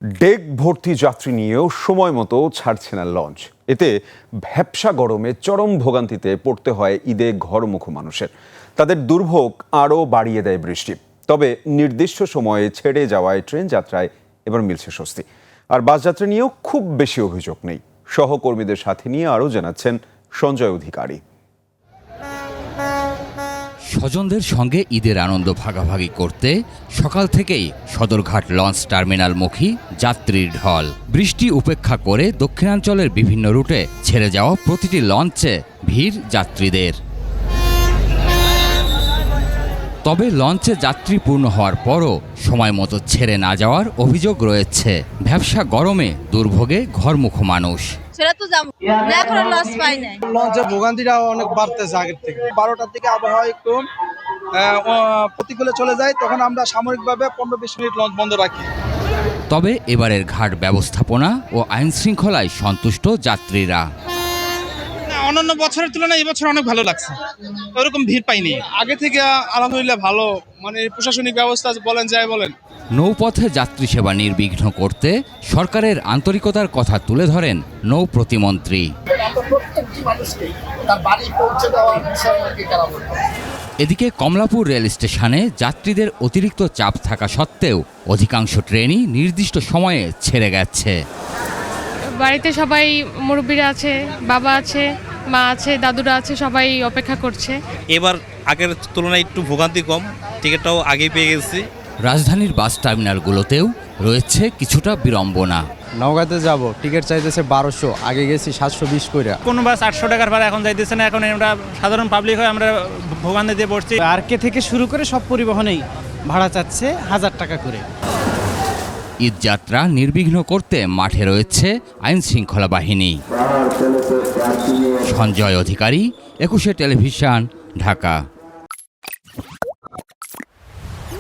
Day ভর্তি যাত্রী নিয়েও সময় মতো ছাড়ছে না লঞ্চ। এতে ভ্যাপসা গরমে চরম ভোগান্তিতে পড়তে হয় ঈদে ঘরমুখো মানুষের। তাদের দুর্ভোগ আরও বাড়িয়ে দেয় বৃষ্টি। তবে নির্দিষ্ট সময়ে ছেড়ে যাওয়ায় ট্রেন যাত্রায় এবার মিলছে স্বস্তি। আর বাস যাত্রা নিয়েও খুব বেশি অভিযোগ নেই। সহকর্মীদের সাথে নিয়ে আরও জানাচ্ছেন সঞ্জয় অধিকারী। স্বজনদের সঙ্গে ঈদের আনন্দ ভাগাভাগি করতে সকাল থেকেই সদরঘাট লঞ্চ টার্মিনালমুখী যাত্রীর ঢল। বৃষ্টি উপেক্ষা করে দক্ষিণাঞ্চলের বিভিন্ন রুটে ছেড়ে যাওয়া প্রতিটি লঞ্চে ভিড় যাত্রীদের। তবে লঞ্চে যাত্রী পূর্ণ হওয়ার পরও সময় মতো ছেড়ে না যাওয়ার অভিযোগ রয়েছে। ভ্যাপসা গরমে দুর্ভোগে ঘরমুখো মানুষ। লঞ্চের ভোগান্তিটা অনেক বাড়তেছে আগের থেকে। 12টার দিকে আবহাওয়া একটু প্রতিকূলে চলে যায়, তখন আমরা সাময়িকভাবে 15-20 মিনিট লঞ্চ বন্ধ রাখি। তবে এবারের ঘাট ব্যবস্থাপনা ও আইন শৃঙ্খলায় সন্তুষ্ট যাত্রীরা। অন্যান্য বছরের তুলনায় এবছর অনেক ভালো লাগছে, ওরকম ভিড় পাইনি। আগে থেকে আলহামদুলিল্লাহ ভালো, মানে প্রশাসনিক ব্যবস্থা বলেন যাই বলেন। নৌপথে যাত্রী সেবা নির্বিঘ্ন করতে সরকারের আন্তরিকতার কথা তুলে ধরেন নৌ প্রতিমন্ত্রী। এদিকে কমলাপুর রেল স্টেশনে যাত্রীদের অতিরিক্ত চাপ থাকা সত্ত্বেও অধিকাংশ ট্রেনই নির্দিষ্ট সময়ে ছেড়ে গেছে। বাড়িতে সবাই মুরব্বীরা আছে, বাবা আছে, মা আছে, দাদুরা আছে, সবাই অপেক্ষা করছে। এবার আগের তুলনায় একটু ভোগান্তি কম, টিকিটটাও আগেই পেয়ে গেছি। রাজধানীর বাস টার্মিনালগুলোতেও রয়েছে কিছুটা বিড়ম্বনা। নওগাঁতে যাব, টিকিট চাইতেছে 1200, আগে গেছি 720 করে। কোন বাস 800 টাকার ভাড়া এখন যাইতেছে না। এখন আমরা সাধারণ পাবলিক হয়ে আমরা ভোগান্তি দিয়ে পড়ছি। আরকে থেকে শুরু করে সব পরিবহনেই ভাড়া চাচ্ছে 1000 টাকা করে। ঈদ যাত্রা নির্বিঘ্ন করতে মাঠে রয়েছে আইন শৃঙ্খলা বাহিনী। সঞ্জয় অধিকারী, 21 টেলিভিশন, ঢাকা।